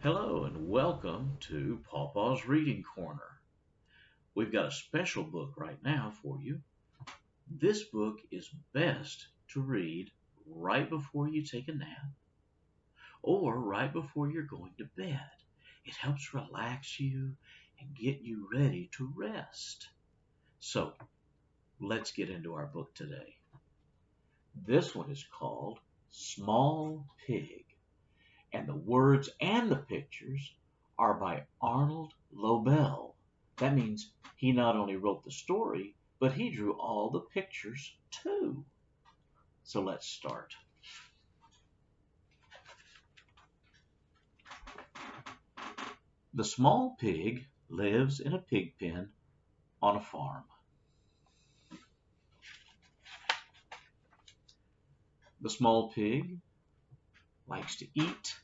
Hello and welcome to Pawpaw's Reading Corner. We've got a special book right now for you. This book is best to read right before you take a nap or right before you're going to bed. It helps relax you and get you ready to rest. So let's get into our book today. This one is called Small Pig, and the words and the pictures are by Arnold Lobel. That means he not only wrote the story, but he drew all the pictures too. So let's start. The small pig lives in a pig pen on a farm. The small pig likes to eat,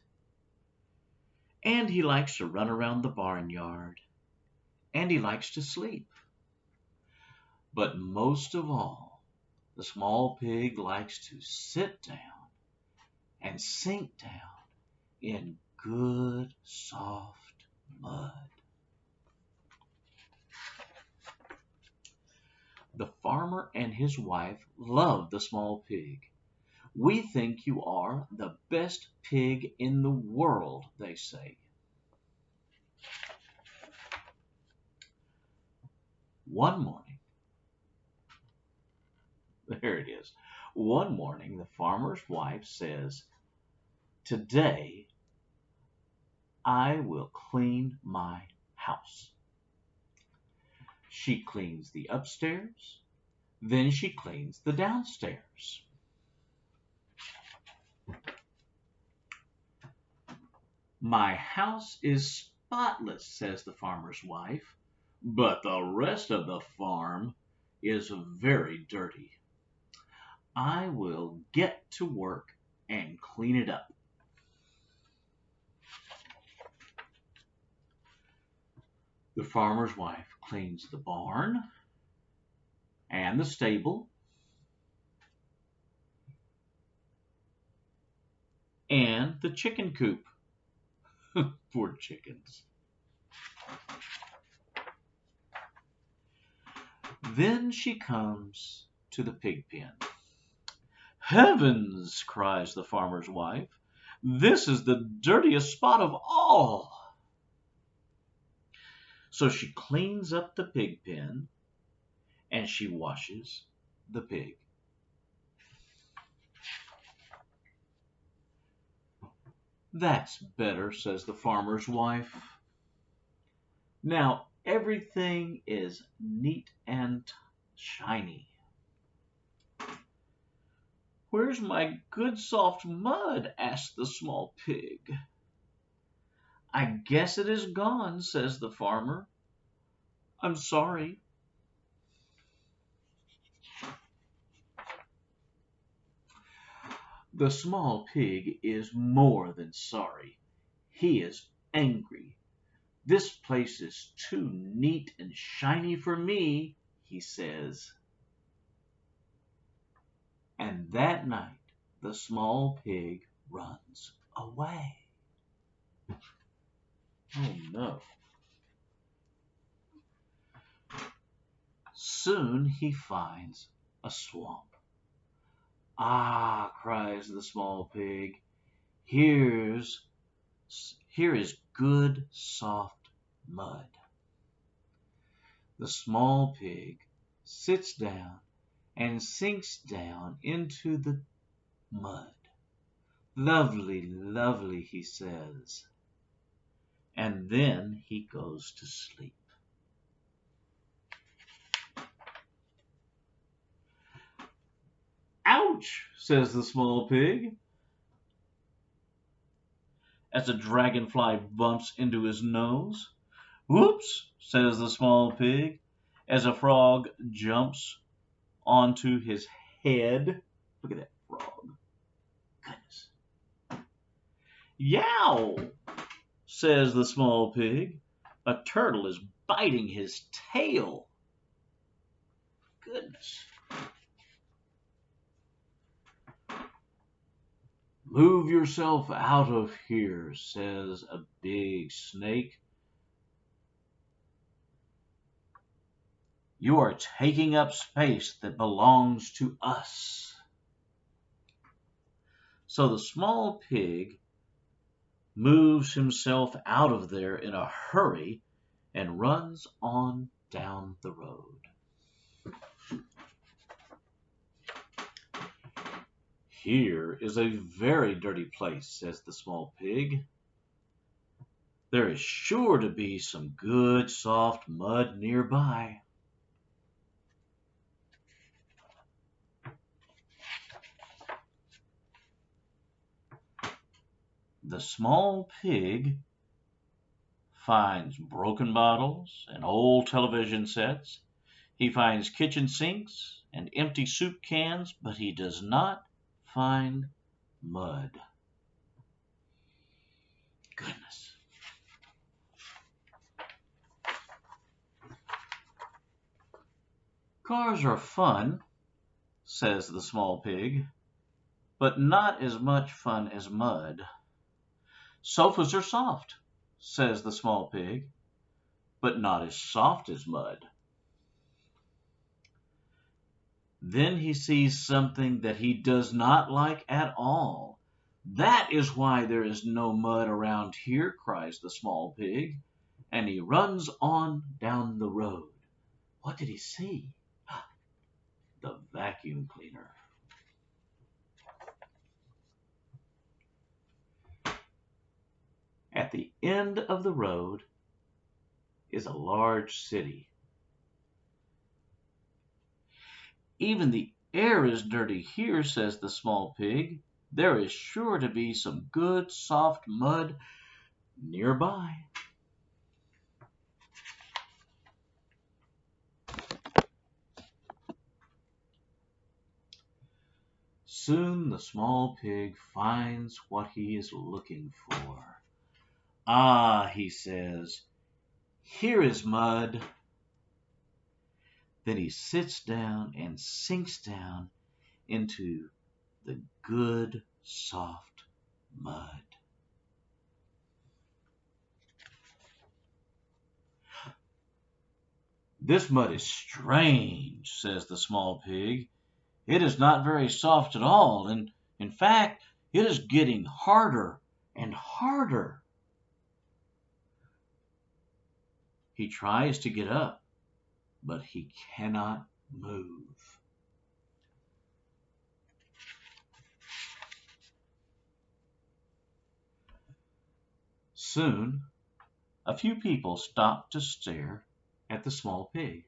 and he likes to run around the barnyard, and he likes to sleep. But most of all, the small pig likes to sit down and sink down in good, soft mud. The farmer and his wife love the small pig. "We think you are the best pig in the world," they say. One morning, there it is. One morning, the farmer's wife says, "Today I will clean my house." She cleans the upstairs, then she cleans the downstairs. "My house is spotless," says the farmer's wife, "but the rest of the farm is very dirty. I will get to work and clean it up." The farmer's wife cleans the barn and the stable and the chicken coop. Poor chickens. Then she comes to the pig pen. "Heavens!" cries the farmer's wife. "This is the dirtiest spot of all." So she cleans up the pig pen and she washes the pig. "That's better," says the farmer's wife. "Now everything is neat and shiny." "Where's my good soft mud?" asks the small pig. "I guess it is gone," says the farmer. "I'm sorry." The small pig is more than sorry. He is angry. "This place is too neat and shiny for me," he says. And that night, the small pig runs away. Oh no. Soon he finds a swamp. "Ah," cries the small pig, here is good soft mud." The small pig sits down and sinks down into the mud. "Lovely, lovely," he says. And then he goes to sleep. "Ouch!" says the small pig, as a dragonfly bumps into his nose. "Whoops!" says the small pig, as a frog jumps onto his head. Look at that frog. Goodness. "Yow!" says the small pig. A turtle is biting his tail. Goodness. "Move yourself out of here," says a big snake. "You are taking up space that belongs to us." So the small pig moves himself out of there in a hurry and runs on down the road. "Here is a very dirty place," says the small pig. "There is sure to be some good soft mud nearby." The small pig finds broken bottles and old television sets. He finds kitchen sinks and empty soup cans, but he does not find mud. Goodness. "Cars are fun," says the small pig, "but not as much fun as mud." "Sofas are soft," says the small pig, "but not as soft as mud." Then he sees something that he does not like at all. "That is why there is no mud around here," cries the small pig, and he runs on down the road. What did he see? The vacuum cleaner. At the end of the road is a large city. "Even the air is dirty here," says the small pig. "There is sure to be some good soft mud nearby." Soon the small pig finds what he is looking for. "Ah," he says, "here is mud." Then he sits down and sinks down into the good soft mud. "This mud is strange," says the small pig. "It is not very soft at all, and in fact, it is getting harder and harder." He tries to get up, but he cannot move. Soon, a few people stop to stare at the small pig.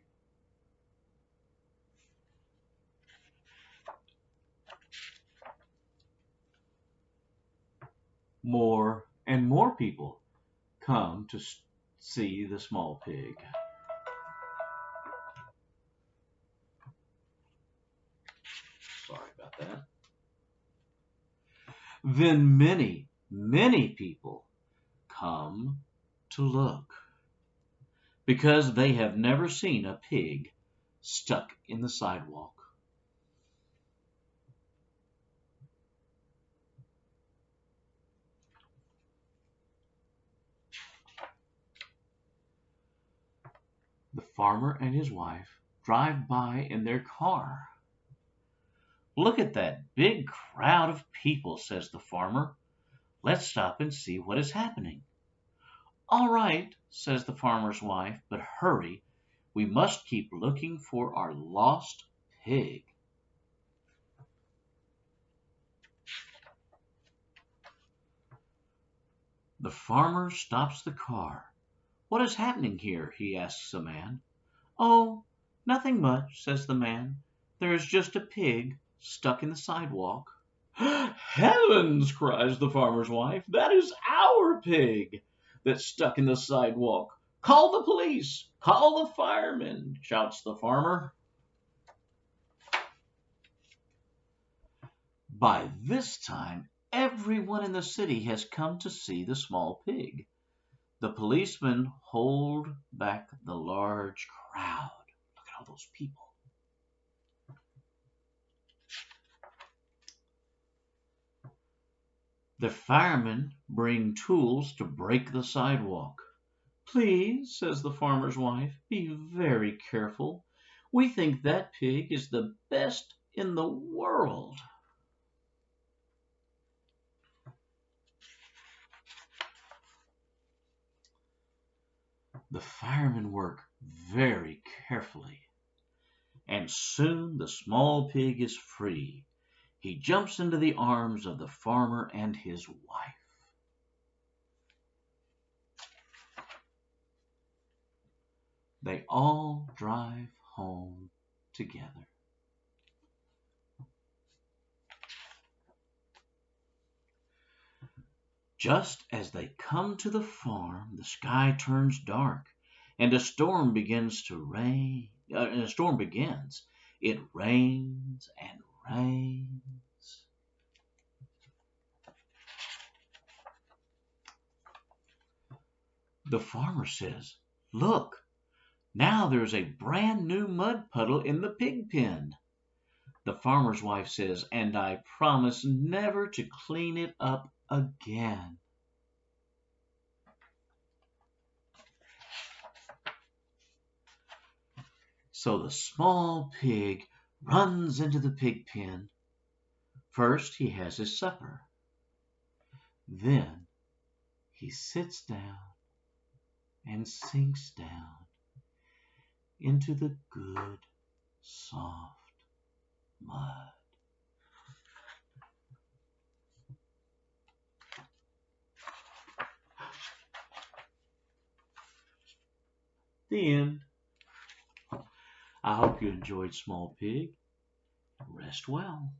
More and more people come to see the small pig. Sorry about that. Then many people come to look because they have never seen a pig stuck in the sidewalk. The farmer and his wife drive by in their car. "Look at that big crowd of people," says the farmer. "Let's stop and see what is happening." "All right," says the farmer's wife, "but hurry. We must keep looking for our lost pig." The farmer stops the car. "What is happening here?" he asks a man. "Oh, nothing much," says the man. "There is just a pig stuck in the sidewalk." "Heavens!" cries the farmer's wife. "That is our pig that's stuck in the sidewalk. Call the police! Call the firemen!" shouts the farmer. By this time, everyone in the city has come to see the small pig. The policemen hold back the large crowd. Look at all those people. The firemen bring tools to break the sidewalk. "Please," says the farmer's wife, "be very careful. We think that pig is the best in the world." The firemen work very carefully, and soon the small pig is free. He jumps into the arms of the farmer and his wife. They all drive home together. Just as they come to the farm, the sky turns dark, and a storm begins to rain. And a storm begins. It rains and rains. The farmer says, "Look, now there's a brand new mud puddle in the pig pen." The farmer's wife says, "And I promise never to clean it up again." So the small pig runs into the pig pen. First he has his supper. Then he sits down and sinks down into the good, soft mud. The end. I hope you enjoyed Small Pig. Rest well.